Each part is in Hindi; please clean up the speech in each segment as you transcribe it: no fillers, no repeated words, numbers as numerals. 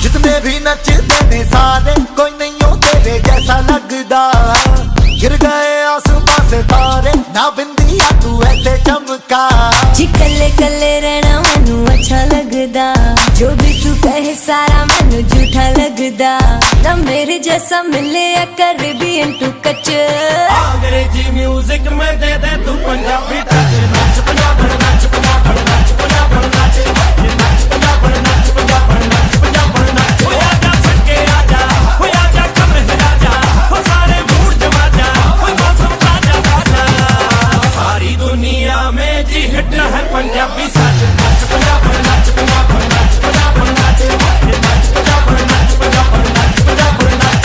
जितने भी नचते ने सारे कोई नहीं हो तेरे जैसा लगदा। गिर गए आसमां से तारे ना बिंदिया तू ऐसे चमका। जी कल्ले कल्ले रहना मैनू अच्छा लगदा, जो भी तू कहे सारा मैनू झूठा लगदा। ना मेरे जैसा मिले या कर भी इंटू कच। अंग्रेजी म्यूजिक में दे दे तू पंजाबी टच। नाच पंजाब नाच पंजाब नाच पंजाब नाच नाच पंजाब नाच पंजाब नाच पंजाब नाच। हो आजा सके आजा, हो आजा कमर हिला जा, हो सारे मूड जमा जा, हो मौसम ताजा ताजा। सारी दुनिया में जी हिट है पंजाबी साज। नाच पंजाब नाच पंजाब नाच पंजाब नाच नाच पंजाब नाच पंजाब नाच पंजाब नाच।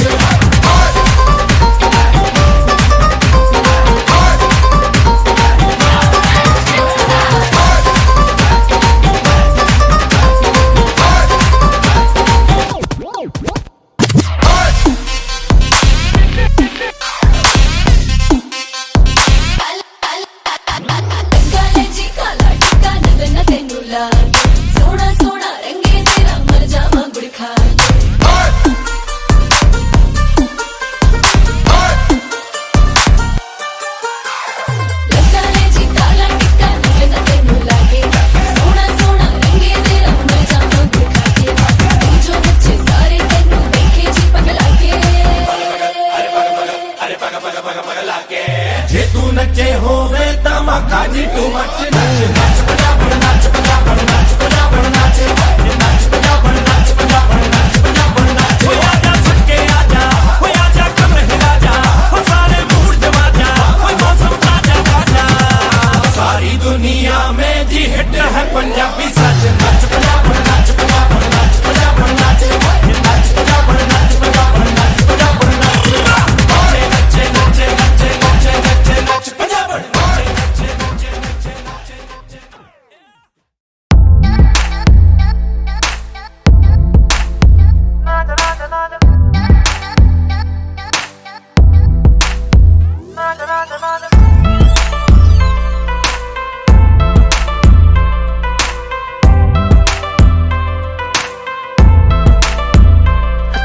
सोना सोना रंगे तेरा मर जावा गुड़ खा। लगा ले जी काला टिक्का नजर न तेनू लागे। सोना सोना रंगे तेरा मर जावा गुड़ खा के। जो बच्चे सारे तेनू देखे जी पगला के। अरे पग पग पग पग लागे। जे तू नचे होवे धमाका जी तू मच नच नच पंजाब नाच पंजाब नाच पंजाब नाच नाच पंजाब नाच पंजाब नाच पंजाब नाच। हो आजा सके आजा, हो आजा कमर हिला जा, हो सारे मूड जमा जा, हो मौसम ताजा ताजा। सारी दुनिया में जी हिट है पंजाबी सच। नाच पंजाब नाच पंजाब नाच पंजाब नाच नाच पंजाब नाच पंजाब नाच पंजाब नाच। नचे नचे नचे नचे नचे नच पंजाब नचे नचे नचे नचे नचे नचे।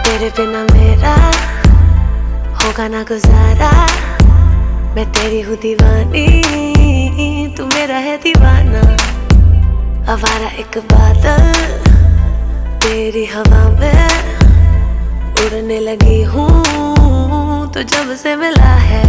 तेरे बिना मेरा होगा ना गुजारा। मैं तेरी हूँ दीवानी, तू मेरा है दीवाना। आवारा एक बादल तेरी हवा में उड़ने लगी हूँ, तो जब से मिला है।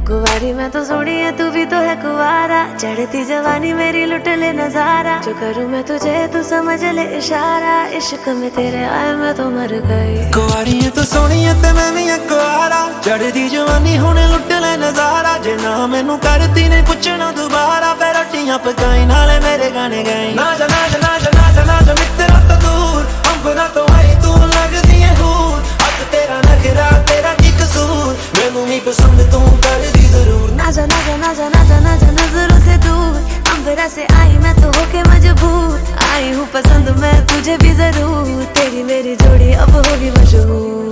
कुंवारी मैं तो सोनी है, तू भी तो है कुंवारा। चढ़ती जवानी मेरी लुट ले नजारा। जो करूँ मैं तुझे तू समझ ले इशारा। इश्क में तेरे आए मैं तो मर गई। कुंवारी है तो सोनी है ते मैं भी कुंवारा। चढ़ती जवानी हुणे लुट ले नजारा। जे ना मैनू करती ने पुछना दोबारा, फिर रोटियां पकाई नाले मेरे गाने गाई। ना जा ना जा ना जा ना जा ना जा मित्रा तो दूर, अंबरा तो आई तू लगदी है हूर। हक तेरा नखरा तेरा की कसूर, मैनू नहीं पसंद तू कर दी जरूर। ना जा ना जा ना जा ना जा ना जा नजरों से दूर। अंबरा से आई मैं तो होके मजबूर। आई हूँ पसंद मैं तुझे भी जरूर। तेरी मेरी जोड़ी अब होगी मशहूर।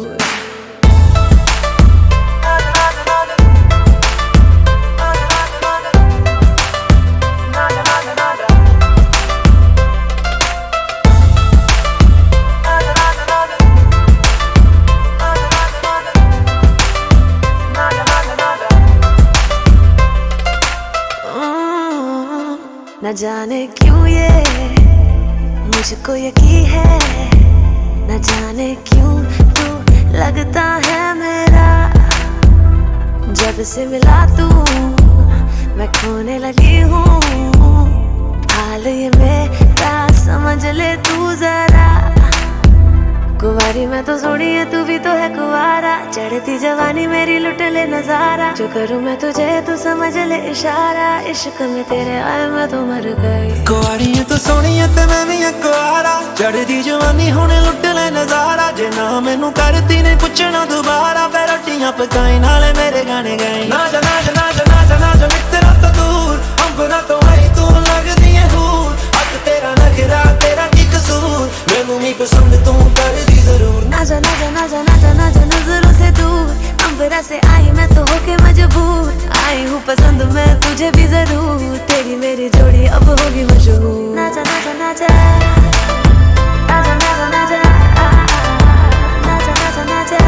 न जाने क्यों ये मुझको यकीन है। न जाने क्यों तू लगता है मेरा। जब से मिला तू मैं खोने लगी हूँ। हाल ये मेरा समझ ले तू जरा। कुंवारी मैं तो सोनी है, तू भी तो है कुंवारा। चढ़ती जवानी मेरी लुट ले नजारा। जो करूँ मैं तुझे तू समझ ले इशारा। इश्क में तेरे आए मैं तो मर गई। कुंवारी है तो सोनी है ते मैं भी कुंवारा। चढ़ती जवानी हुणे लुट ले नजारा। जे ना मैनू करती ने पुछना दोबारा, फिर रोटियां पकाई नाले मेरे गाने गाई। ना जा ना जा ना जा ना जा ना जा मित्रा तो दूर, अंबरा तो आई तू लगदी है हूर। हक तेरा नखरा तेरा की कसूर, मैनू नहीं पसंद तू कर दी जरूर। ना जा ना जा ना जा ना जा ना जा नजरों से दूर। अंबरा से आई मैं तो होके मजबूर। आई हूँ पसंद मैं तुझे भी जरूर, तेरी मेरी जोड़ी अब होगी मशहूर। नाचा नाचा नाचा नाचा नाचा नाचा नाचा नाचा नाचा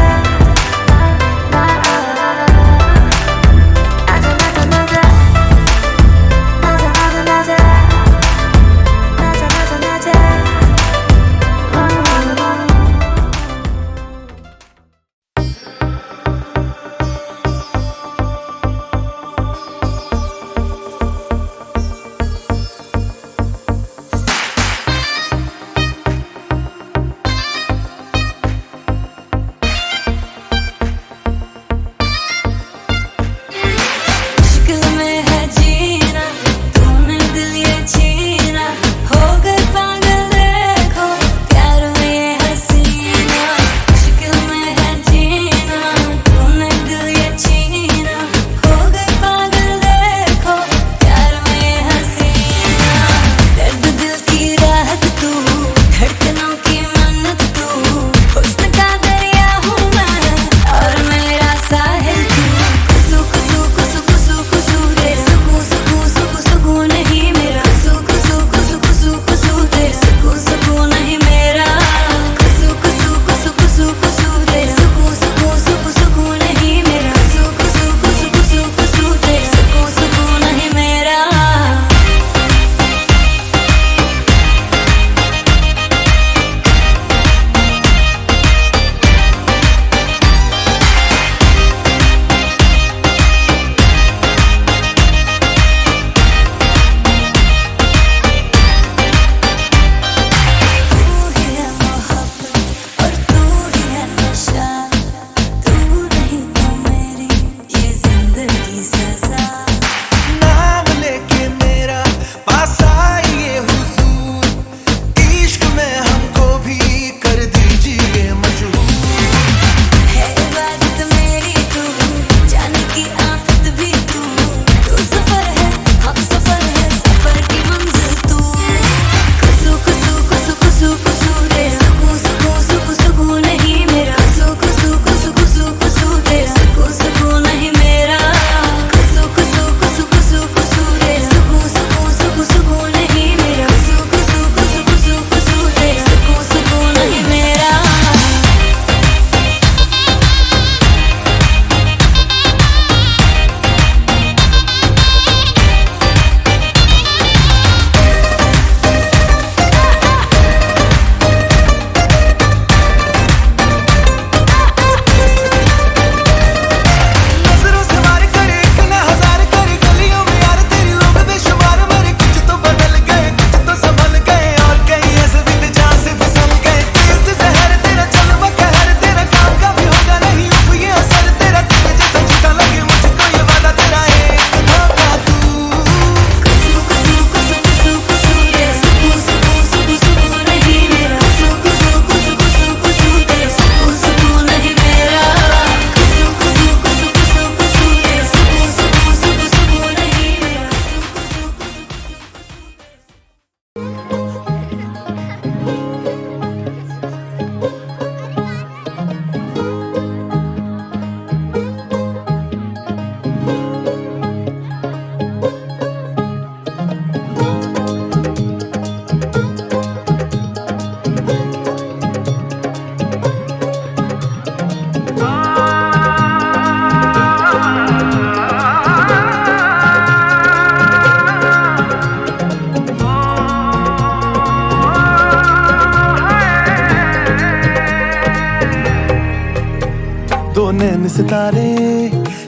दो नैन सितारे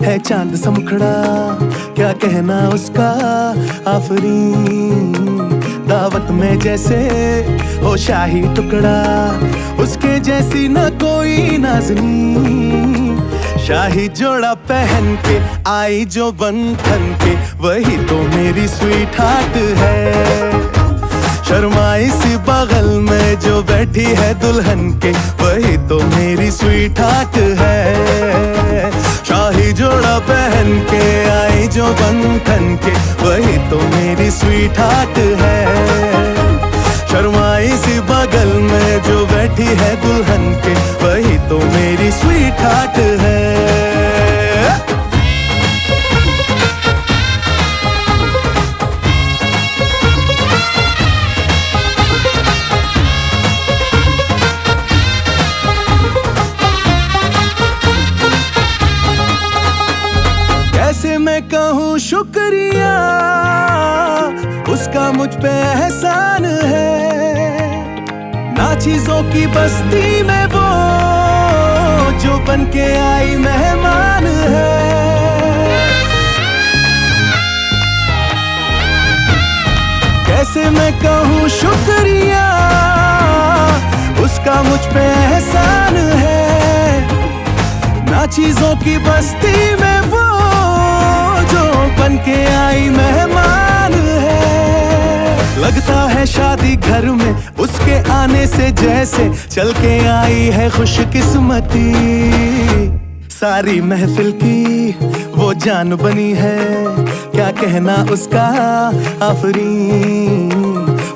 है चांद सा मुखड़ा, क्या कहना उसका आफरीन। दावत में जैसे हो शाही टुकड़ा, उसके जैसी न कोई नाज़नीन। शाही जोड़ा पहन के आई जो बंधन के, वही तो मेरी स्वीट हार्ट है। शर्माई सी बगल में जो बैठी है दुल्हन के, वही तो मेरी स्वीट हार्ट है। शाही जोड़ा पहन के आई जो बंधन के, वही तो मेरी स्वीट हार्ट है। शर्माई सी बगल में जो बैठी है दुल्हन के, वही तो मेरी स्वीट हार्ट है। शुक्रिया, उसका मुझ पे एहसान है। ना चीजों की बस्ती में वो जो बन के आई मेहमान है। कैसे मैं कहूँ शुक्रिया, उसका मुझ पे एहसान है। ना चीजों की बस्ती में वो जो बन के आई मेहमान है। लगता है शादी घर में उसके आने से जैसे चल के आई है खुशकिस्मती। सारी महफिल की वो जान बनी है, क्या कहना उसका आफरीन।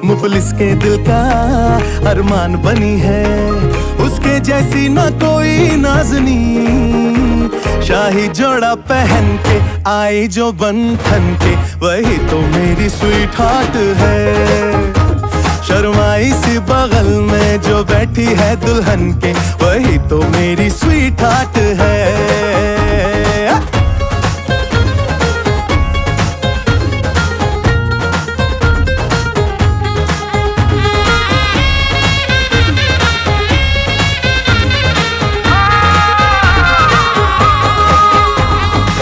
मुफलिस के दिल का अरमान बनी है, उसके जैसी ना कोई नाज़नी। शाही जोड़ा पहन के आई जो बन ठन के, वही तो मेरी स्वीट हार्ट है। शर्माई सी बगल में जो बैठी है दुल्हन के, वही तो मेरी स्वीट हार्ट है।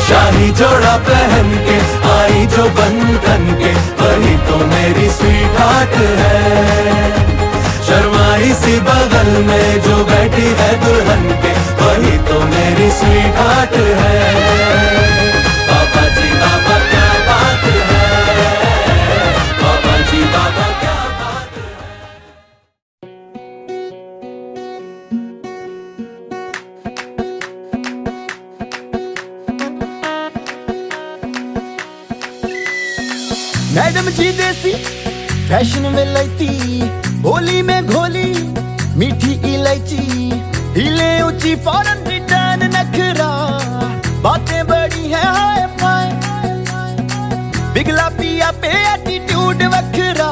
शाही जोड़ा पहन के आई जो बंधन के, वही तो मेरी स्वीट हार्ट है। शर्माई सी बगल में जो बैठी है दुल्हन के, वही तो मेरी स्वीट हार्ट है। बाबा जी बाबा क्या बात है, बाबा जी बाबा क्या बात है। मैडम जी देसी फैशन विलायती, होली में घोली मीठी इलायची। हिले ऊंची फॉरेन रिटर्न नखरा, बातें बड़ी है हाय फाय। बिगला पिया पे एटीट्यूड वखरा,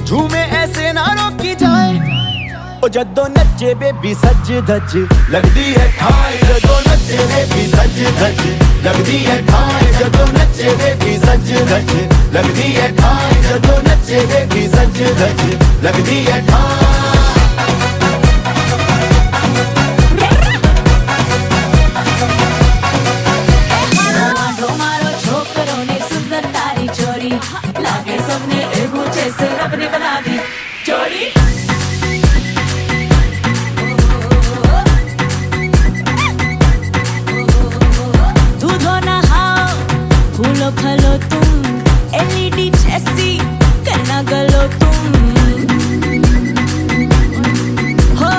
झूमे ऐसे ना रोकी जाए। ओ जदों नचे बेबी सज धज लगदी है ठाई। जदों नचे बेबी सज धज लगदी है ठाई। जदों नचे बेबी सज धज लगदी है ठाई। जदों नचे बेबी सज धज लगदी है ठाई। लागे सबने एक ऊंचे से अपनी बना दी जोड़ी। दूधो नहाओ फूलो खलो तुम, एलईडी जैसी करना गलो तुम। हो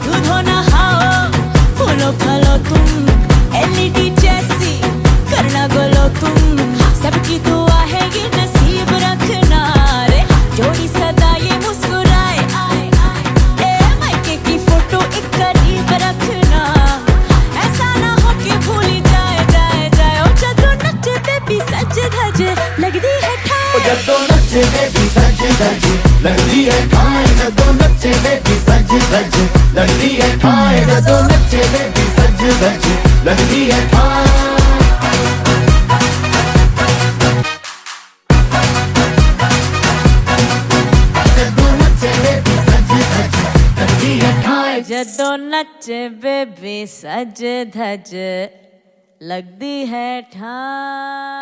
दूधो नहाओ फूलो खलो तुम, एलईडी जैसी करना गलो तुम। सबकी दुआ है ये नसीब रखना रे, जोड़ी सदा ये मुस्कुराए। मायके की फोटो एक करीब रखना, ऐसा ना हो कि भूली जाए जाए जाए। ओ जदों नचे बेबी सज धज लगदी है ठाई। जदों नचे बेबी सज धज लगदी है ठाई। जदों नचे बेबी सज धज लगदी है ठाई। जदों नचे बेबी सज धज लगदी है ठाई। जदों नचे बेबी सज धज लगदी है ठाई।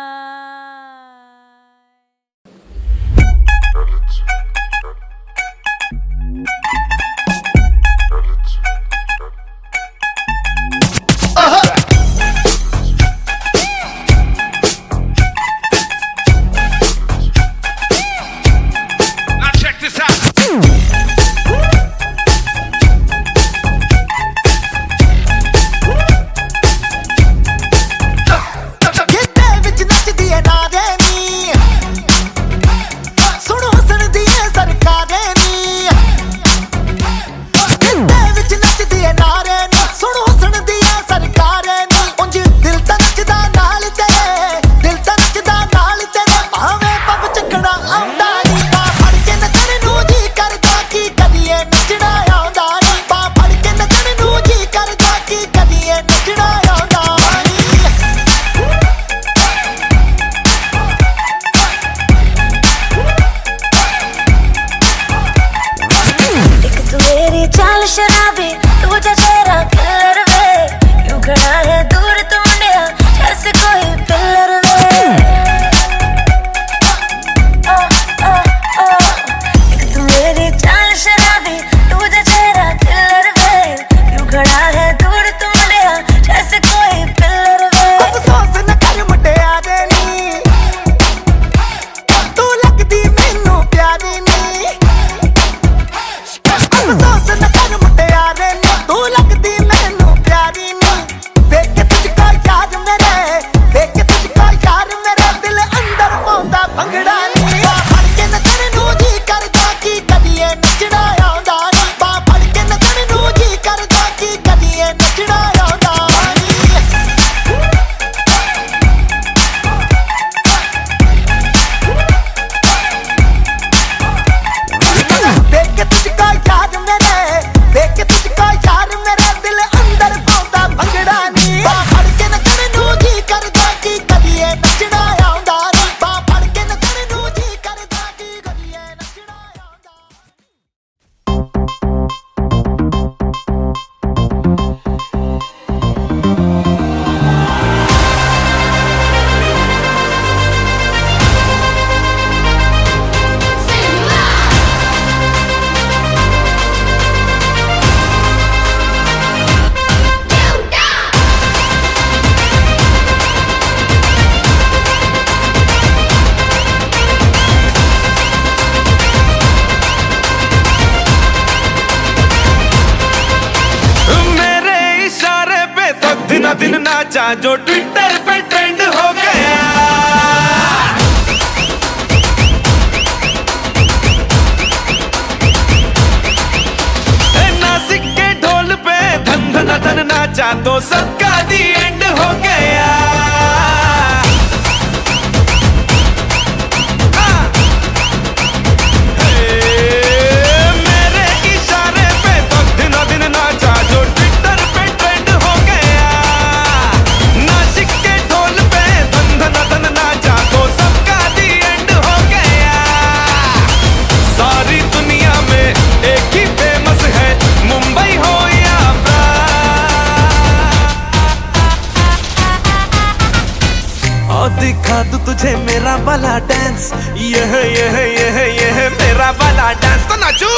ਗਿੱਧੇ ਵਿੱਚ ਨੱਚਦੀ ਏ ਨਾ नाचा जो ट्विटर पे ट्रेंड हो गया। नासिक के ढोल पे धन धन धन नाचा तो सबका दी एंड हो गया। मेरे इशारे पे तो दिनों दिन नाचा जो ट्विटर पे ट्रेंड हो गया। नासिक के ढोल पे धन धन धन नाचा तो सबका दी एंड हो गया। सारी दुनिया में एक ही फेमस है, मुंबई हो या और दिखा दूं तुझे मेरा वाला डांस, यह मेरा वाला डांस तो नाचू।